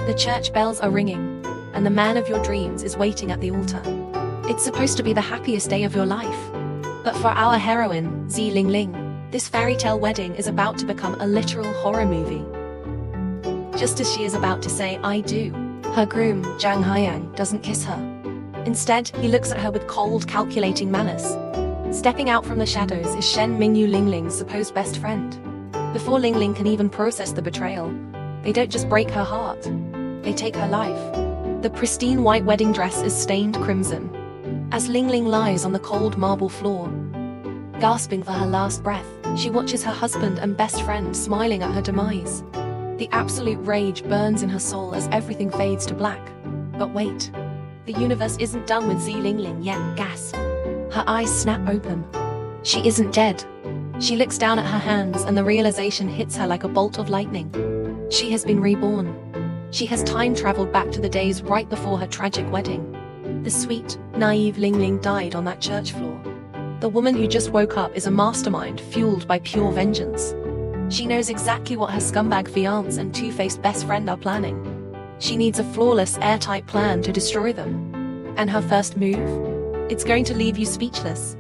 The church bells are ringing, and the man of your dreams is waiting at the altar. It's supposed to be the happiest day of your life. But for our heroine, Zi Lingling, this fairy tale wedding is about to become a literal horror movie. Just as she is about to say "I do," her groom, Zhang Haiyang, doesn't kiss her. Instead, he looks at her with cold, calculating malice. Stepping out from the shadows is Shen Mingyu, Lingling's supposed best friend. Before Lingling can even process the betrayal, they don't just break her heart, they take her life. The pristine white wedding dress is stained crimson. As Lingling lies on the cold marble floor, gasping for her last breath, she watches her husband and best friend smiling at her demise. The absolute rage burns in her soul as everything fades to black. But wait, the universe isn't done with Zi Lingling yet. Gasp. Her eyes snap open. She isn't dead. She looks down at her hands and the realization hits her like a bolt of lightning. She has been reborn. She has time-traveled back to the days right before her tragic wedding. The sweet, naive Lingling died on that church floor. The woman who just woke up is a mastermind fueled by pure vengeance. She knows exactly what her scumbag fiancé and two-faced best friend are planning. She needs a flawless, airtight plan to destroy them. And her first move? It's going to leave you speechless.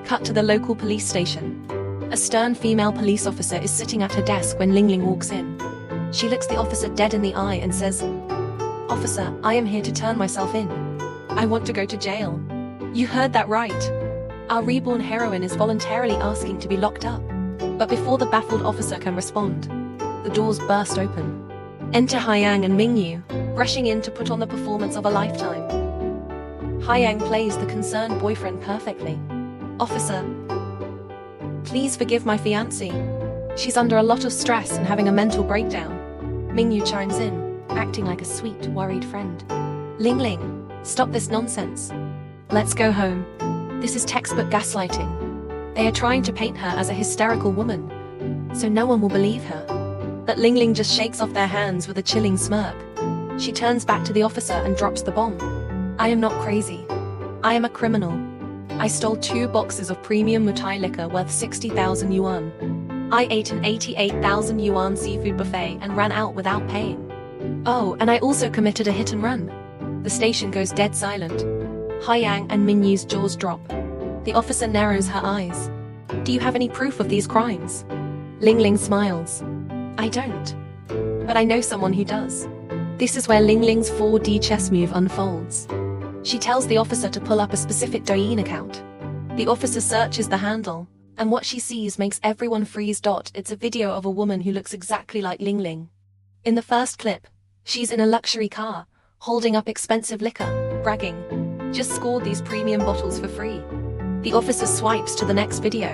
Cut to the local police station. A stern female police officer is sitting at her desk when Lingling walks in. She looks the officer dead in the eye and says, "Officer, I am here to turn myself in. I want to go to jail." You heard that right. Our reborn heroine is voluntarily asking to be locked up. But before the baffled officer can respond, the doors burst open. Enter Haiyang and Mingyu, rushing in to put on the performance of a lifetime. Haiyang plays the concerned boyfriend perfectly. "Officer, please forgive my fiancée. She's under a lot of stress and having a mental breakdown." Mingyu chimes in, acting like a sweet, worried friend. "Lingling, stop this nonsense. Let's go home. This is textbook gaslighting. They are trying to paint her as a hysterical woman, so no one will believe her." But Lingling just shakes off their hands with a chilling smirk. She turns back to the officer and drops the bomb. "I am not crazy. I am a criminal. I stole 2 boxes of premium Mutai liquor worth 60,000 yuan. I ate an 88,000 yuan seafood buffet and ran out without paying. Oh, and I also committed a hit and run." The station goes dead silent. Haiyang and Mingyu's jaws drop. The officer narrows her eyes. "Do you have any proof of these crimes?" Lingling smiles. "I don't. But I know someone who does." This is where Lingling's 4D chess move unfolds. She tells the officer to pull up a specific Douyin account. The officer searches the handle, and what she sees makes everyone freeze. It's a video of a woman who looks exactly like Lingling. In the first clip, she's in a luxury car, holding up expensive liquor, bragging, "Just scored these premium bottles for free." The officer swipes to the next video.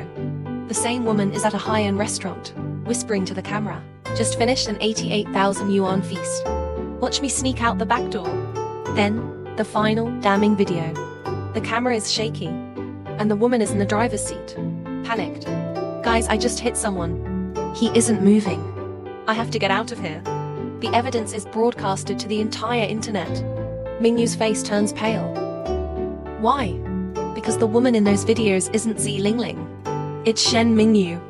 The same woman is at a high-end restaurant, whispering to the camera, "Just finished an 88,000 yuan feast. Watch me sneak out the back door." Then, the final, damning video. The camera is shaky, and the woman is in the driver's seat, panicked. "Guys, I just hit someone. He isn't moving. I have to get out of here." The evidence is broadcasted to the entire internet. Mingyu's face turns pale. Why? Because the woman in those videos isn't Zi Lingling. It's Shen Mingyu.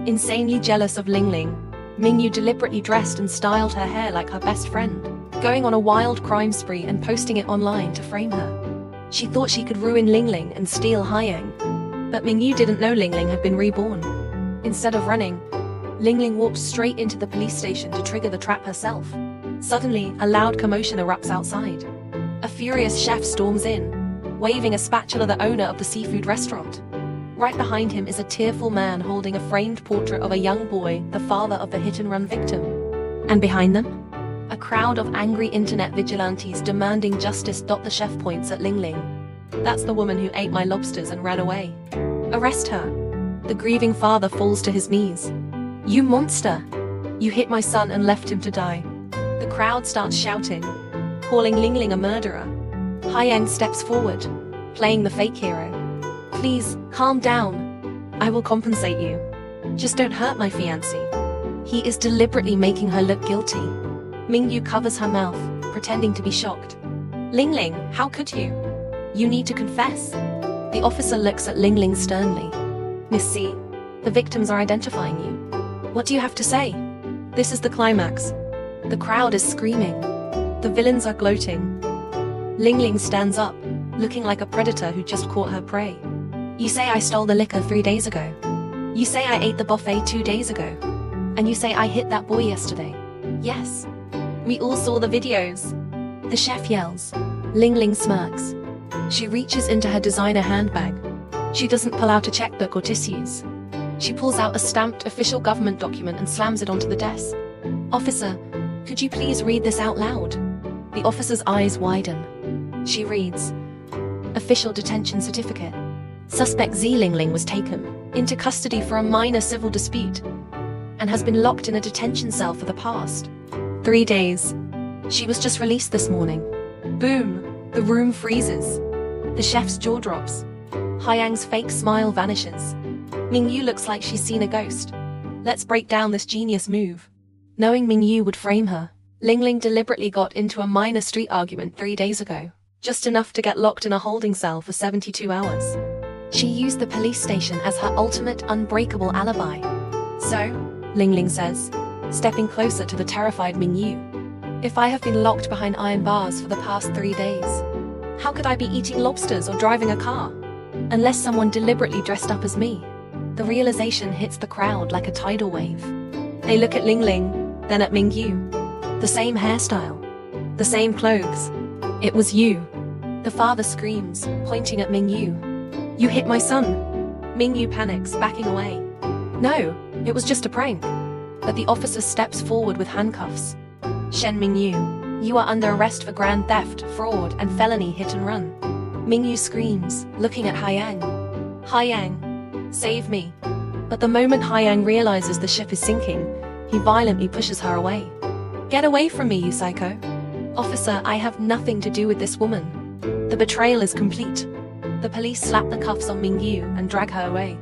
Insanely jealous of Lingling, Mingyu deliberately dressed and styled her hair like her best friend, going on a wild crime spree and posting it online to frame her. She thought she could ruin Lingling and steal Haiyang. But Mingyu didn't know Lingling had been reborn. Instead of running, Lingling walked straight into the police station to trigger the trap herself. Suddenly, a loud commotion erupts outside. A furious chef storms in, waving a spatula at the owner of the seafood restaurant. Right behind him is a tearful man holding a framed portrait of a young boy, the father of the hit-and-run victim. And behind them? A crowd of angry internet vigilantes demanding justice. The chef points at Lingling. "That's the woman who ate my lobsters and ran away. Arrest her." The grieving father falls to his knees. "You monster! You hit my son and left him to die." The crowd starts shouting, calling Lingling a murderer. Haiyang steps forward, playing the fake hero. "Please, calm down. I will compensate you. Just don't hurt my fiancé." He is deliberately making her look guilty. Mingyu covers her mouth, pretending to be shocked. "Lingling, how could you? You need to confess." The officer looks at Lingling sternly. "Miss C, the victims are identifying you. What do you have to say?" This is the climax. The crowd is screaming. The villains are gloating. Ling Ling stands up, looking like a predator who just caught her prey. You say I stole the liquor 3 days ago. You say I ate the buffet 2 days ago. And you say I hit that boy yesterday. Yes. We all saw the videos. The chef yells. Ling Ling smirks. She reaches into her designer handbag. She doesn't pull out a checkbook or tissues. She pulls out a stamped official government document and slams it onto the desk. Officer, could you please read this out loud? The officer's eyes widen. She reads. Official detention certificate. Suspect Z Ling Ling was taken into custody for a minor civil dispute and has been locked in a detention cell for the past 3 days. She was just released this morning. Boom! The room freezes. The chef's jaw drops. Hyang's fake smile vanishes. Mingyu looks like she's seen a ghost. Let's break down this genius move. Knowing Mingyu would frame her, Ling Ling deliberately got into a minor street argument 3 days ago, just enough to get locked in a holding cell for 72 hours. She used the police station as her ultimate unbreakable alibi. So, Ling Ling says, stepping closer to the terrified Mingyu. If I have been locked behind iron bars for the past 3 days, how could I be eating lobsters or driving a car? Unless someone deliberately dressed up as me. The realization hits the crowd like a tidal wave. They look at Ling Ling, then at Mingyu. The same hairstyle. The same clothes. It was you. The father screams, pointing at Mingyu. You hit my son. Mingyu panics, backing away. No, it was just a prank. But the officer steps forward with handcuffs. Shen Mingyu, you are under arrest for grand theft, fraud, and felony hit and run. Mingyu screams, looking at Hyang. Hyang, save me. But the moment Hyang realizes the ship is sinking, he violently pushes her away. Get away from me, you psycho. Officer, I have nothing to do with this woman. The betrayal is complete. The police slap the cuffs on Mingyu and drag her away.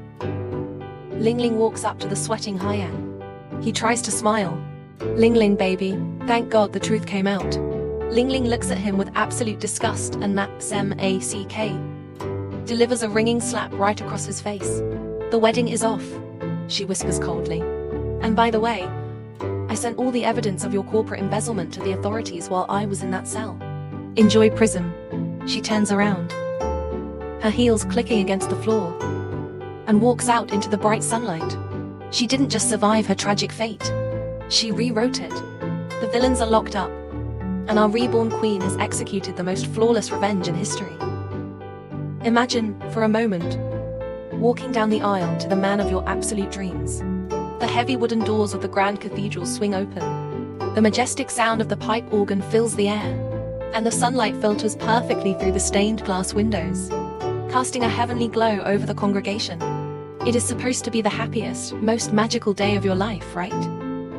Ling Ling walks up to the sweating Hyang. He tries to smile. Ling Ling, baby, thank God the truth came out. Ling Ling looks at him with absolute disgust and maps M-A-C-K. Delivers a ringing slap right across his face. The wedding is off, she whispers coldly. And by the way, I sent all the evidence of your corporate embezzlement to the authorities while I was in that cell. Enjoy prison. She turns around, her heels clicking against the floor, and walks out into the bright sunlight. She didn't just survive her tragic fate. She rewrote it. The villains are locked up, and our reborn queen has executed the most flawless revenge in history. Imagine, for a moment, walking down the aisle to the man of your absolute dreams. The heavy wooden doors of the grand cathedral swing open. The majestic sound of the pipe organ fills the air, and the sunlight filters perfectly through the stained glass windows, casting a heavenly glow over the congregation. It is supposed to be the happiest, most magical day of your life, right?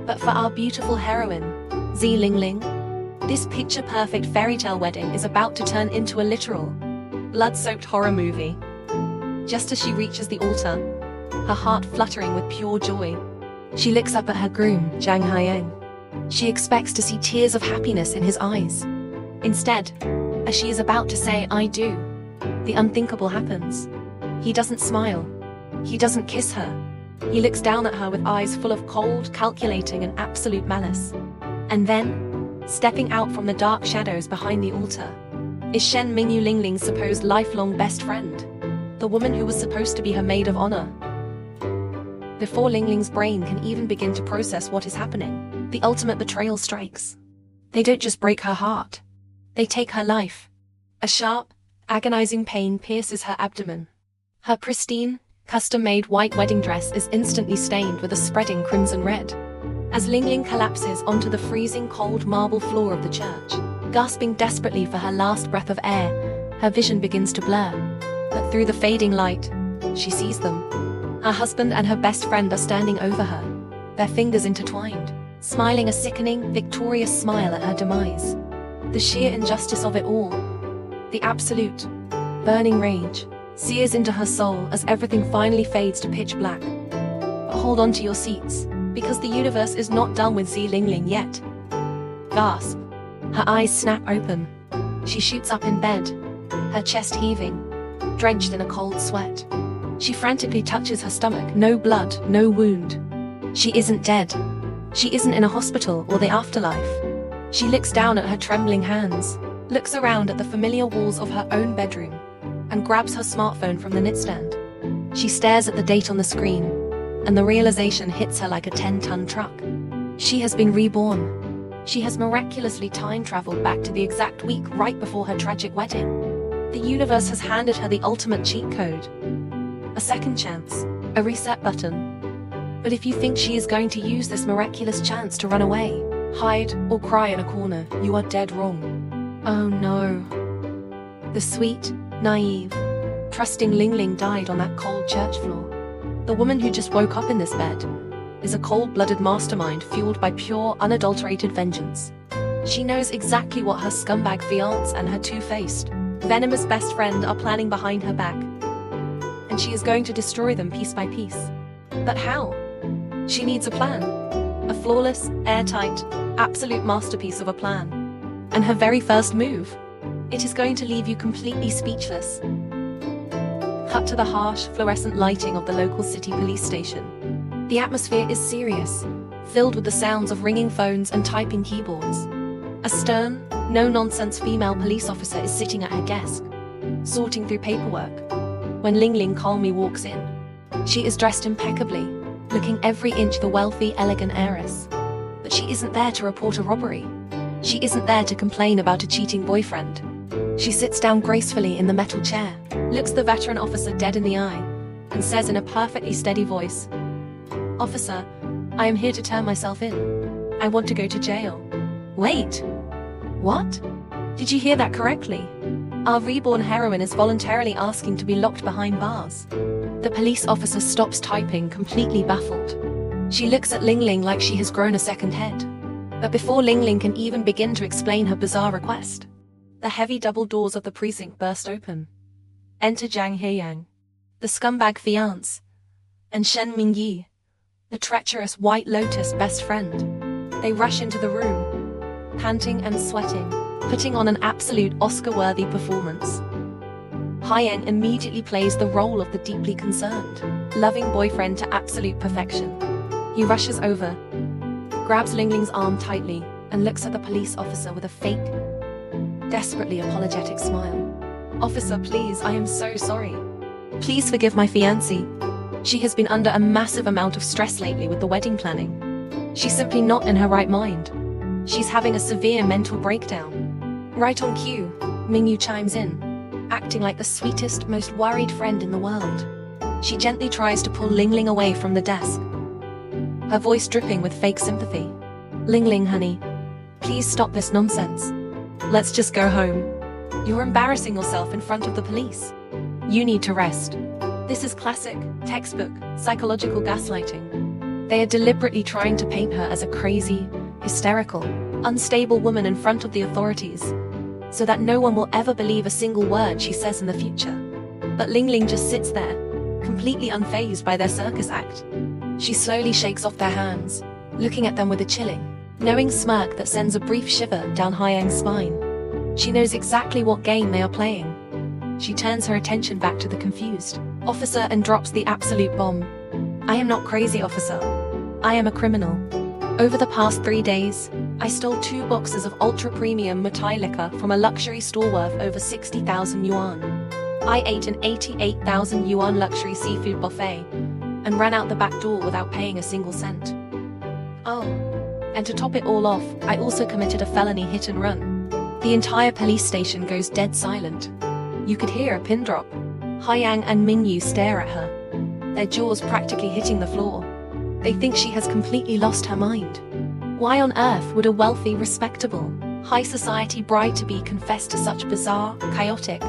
But for our beautiful heroine, Z Ling Ling, this picture-perfect fairy tale wedding is about to turn into a literal, blood-soaked horror movie. Just as she reaches the altar, her heart fluttering with pure joy, she looks up at her groom, Zhang Haiyang. She expects to see tears of happiness in his eyes. Instead, as she is about to say, I do, the unthinkable happens. He doesn't smile. He doesn't kiss her. He looks down at her with eyes full of cold, calculating, and absolute malice. And then, stepping out from the dark shadows behind the altar, is Shen Mingyu Ling Ling's supposed lifelong best friend, the woman who was supposed to be her maid of honor. Before Ling Ling's brain can even begin to process what is happening, the ultimate betrayal strikes. They don't just break her heart. They take her life. A sharp, agonizing pain pierces her abdomen. Her pristine, custom-made white wedding dress is instantly stained with a spreading crimson red. As Ling Ling collapses onto the freezing cold marble floor of the church, gasping desperately for her last breath of air, her vision begins to blur. But through the fading light, she sees them. Her husband and her best friend are standing over her, their fingers intertwined, smiling a sickening, victorious smile at her demise. The sheer injustice of it all, the absolute, burning rage, sears into her soul as everything finally fades to pitch black. But hold on to your seats, because the universe is not done with Z Ling Ling yet. Gasp. Her eyes snap open. She shoots up in bed, her chest heaving, drenched in a cold sweat. She frantically touches her stomach. No blood, no wound. She isn't dead. She isn't in a hospital or the afterlife. She looks down at her trembling hands, looks around at the familiar walls of her own bedroom, and grabs her smartphone from the nightstand. She stares at the date on the screen, and the realization hits her like a 10-ton truck. She has been reborn. She has miraculously time-traveled back to the exact week right before her tragic wedding. The universe has handed her the ultimate cheat code. A second chance, a reset button. But if you think she is going to use this miraculous chance to run away, hide, or cry in a corner, you are dead wrong. Oh no. The sweet, naive, trusting Ling Ling died on that cold church floor. The woman who just woke up in this bed is a cold-blooded mastermind fueled by pure, unadulterated vengeance. She knows exactly what her scumbag fiancé and her two-faced, venomous best friend are planning behind her back, and she is going to destroy them piece by piece. But how? She needs a plan. A flawless, airtight, absolute masterpiece of a plan. And her very first move, it is going to leave you completely speechless. Cut to the harsh, fluorescent lighting of the local city police station. The atmosphere is serious, filled with the sounds of ringing phones and typing keyboards. A stern, no-nonsense female police officer is sitting at her desk, sorting through paperwork, when Ling Ling calmly walks in. She is dressed impeccably, looking every inch the wealthy, elegant heiress. But she isn't there to report a robbery. She isn't there to complain about a cheating boyfriend. She sits down gracefully in the metal chair, looks the veteran officer dead in the eye, and says in a perfectly steady voice, "Officer, I am here to turn myself in. I want to go to jail." Wait, what? Did you hear that correctly? Our reborn heroine is voluntarily asking to be locked behind bars. The police officer stops typing, completely baffled. She looks at Ling Ling like she has grown a second head. But before Ling Ling can even begin to explain her bizarre request, the heavy double doors of the precinct burst open. Enter Zhang Heyang, the scumbag fiancé, and Shen Mingyi, the treacherous White Lotus best friend. They rush into the room, panting and sweating, putting on an absolute Oscar-worthy performance. Heyang immediately plays the role of the deeply concerned, loving boyfriend to absolute perfection. He rushes over, grabs Ling Ling's arm tightly, and looks at the police officer with a fake, desperately apologetic smile. "Officer, please, I am so sorry. Please forgive my fiancée. She has been under a massive amount of stress lately with the wedding planning. She's simply not in her right mind. She's having a severe mental breakdown." Right on cue, Mingyu chimes in, acting like the sweetest, most worried friend in the world. She gently tries to pull Ling Ling away from the desk, her voice dripping with fake sympathy. "Ling Ling, honey, please stop this nonsense. Let's just go home. You're embarrassing yourself in front of the police. You need to rest." This is classic, textbook, psychological gaslighting. They are deliberately trying to paint her as a crazy, hysterical, unstable woman in front of the authorities, so that no one will ever believe a single word she says in the future. But Ling Ling just sits there, completely unfazed by their circus act. She slowly shakes off their hands, looking at them with a chilling, knowing smirk that sends a brief shiver down Heyang's spine. She knows exactly what game they are playing. She turns her attention back to the confused officer and drops the absolute bomb. "I am not crazy, officer. I am a criminal. Over the past 3 days, I stole 2 boxes of ultra-premium Matai liquor from a luxury store worth over 60,000 yuan. I ate an 88,000 yuan luxury seafood buffet and ran out the back door without paying a single cent. Oh, and to top it all off, I also committed a felony hit and run." The entire police station goes dead silent. You could hear a pin drop. Heyang and Mingyu stare at her, their jaws practically hitting the floor. They think she has completely lost her mind. Why on earth would a wealthy, respectable, high society bride-to-be confess to such bizarre, chaotic,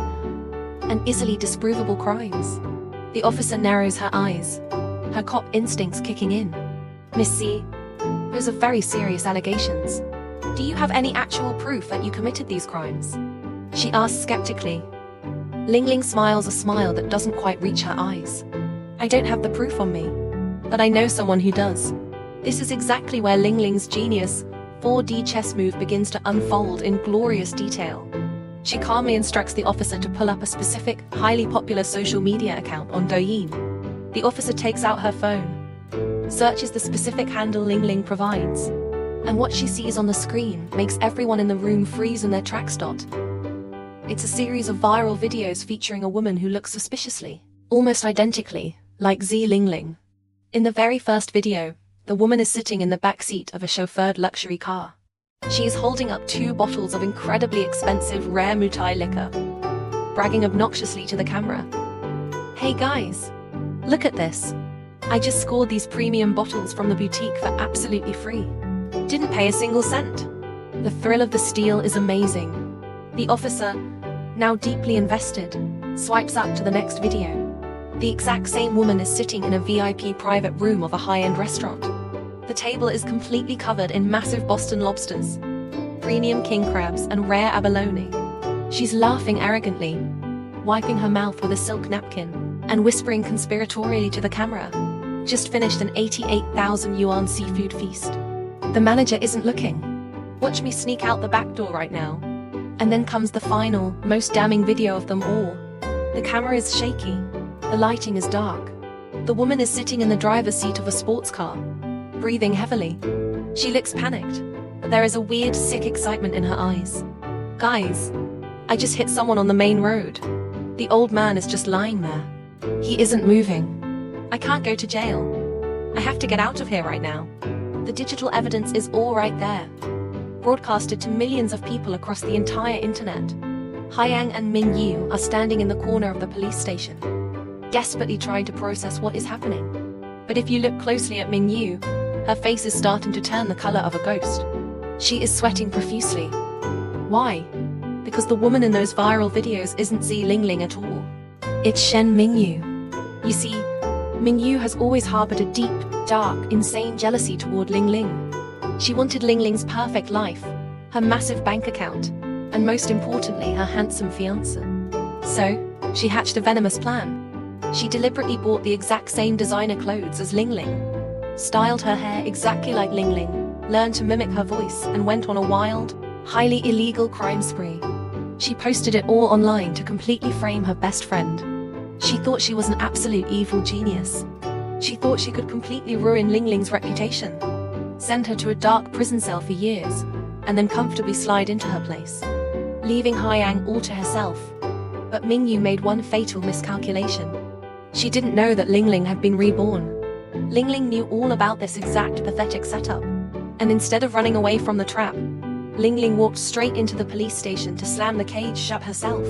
and easily disprovable crimes? The officer narrows her eyes, her cop instincts kicking in. "Miss C, those are very serious allegations. Do you have any actual proof that you committed these crimes?" she asks skeptically. Ling Ling smiles a smile that doesn't quite reach her eyes. "I don't have the proof on me, but I know someone who does." This is exactly where Ling Ling's genius 4D chess move begins to unfold in glorious detail. She calmly instructs the officer to pull up a specific, highly popular social media account on Douyin. The officer takes out her phone, searches the specific handle Ling Ling provides, And what she sees on the screen makes everyone in the room freeze in their tracks. It's a series of viral videos featuring a woman who looks suspiciously, almost identically, like Zhi Lingling. In the very first video, the woman is sitting in the back seat of a chauffeured luxury car. She is holding up 2 bottles of incredibly expensive rare Mutai liquor, bragging obnoxiously to the camera. "Hey guys, look at this. I just scored these premium bottles from the boutique for absolutely free. Didn't pay a single cent." The thrill of the steal is amazing. The officer, now deeply invested, swipes up to the next video. The exact same woman is sitting in a VIP private room of a high-end restaurant. The table is completely covered in massive Boston lobsters, premium king crabs, and rare abalone. She's laughing arrogantly, wiping her mouth with a silk napkin, and whispering conspiratorially to the camera. "Just finished an 88,000 yuan seafood feast. The manager isn't looking. Watch me sneak out the back door right now." And then comes the final, most damning video of them all. The camera is shaky. The lighting is dark. The woman is sitting in the driver's seat of a sports car, breathing heavily. She looks panicked, but there is a weird, sick excitement in her eyes. "Guys, I just hit someone on the main road. The old man is just lying there. He isn't moving. I can't go to jail. I have to get out of here right now." The digital evidence is all right there, broadcasted to millions of people across the entire internet. Haiyang and Mingyu are standing in the corner of the police station, desperately trying to process what is happening. But if you look closely at Mingyu, her face is starting to turn the color of a ghost. She is sweating profusely. Why? Because the woman in those viral videos isn't Zhi Lingling at all. It's Shen Mingyu. You see, Mingyu has always harbored a deep, dark, insane jealousy toward Lingling. She wanted Lingling's perfect life, her massive bank account, and most importantly, her handsome fiancé. So, she hatched a venomous plan. She deliberately bought the exact same designer clothes as Lingling, styled her hair exactly like Lingling, learned to mimic her voice, and went on a wild, highly illegal crime spree. She posted it all online to completely frame her best friend. She thought she was an absolute evil genius. She thought she could completely ruin Lingling's reputation, send her to a dark prison cell for years, and then comfortably slide into her place, leaving Haiyang all to herself. But Mingyu made one fatal miscalculation. She didn't know that Lingling had been reborn. Lingling knew all about this exact pathetic setup, and instead of running away from the trap, Lingling walked straight into the police station to slam the cage shut herself.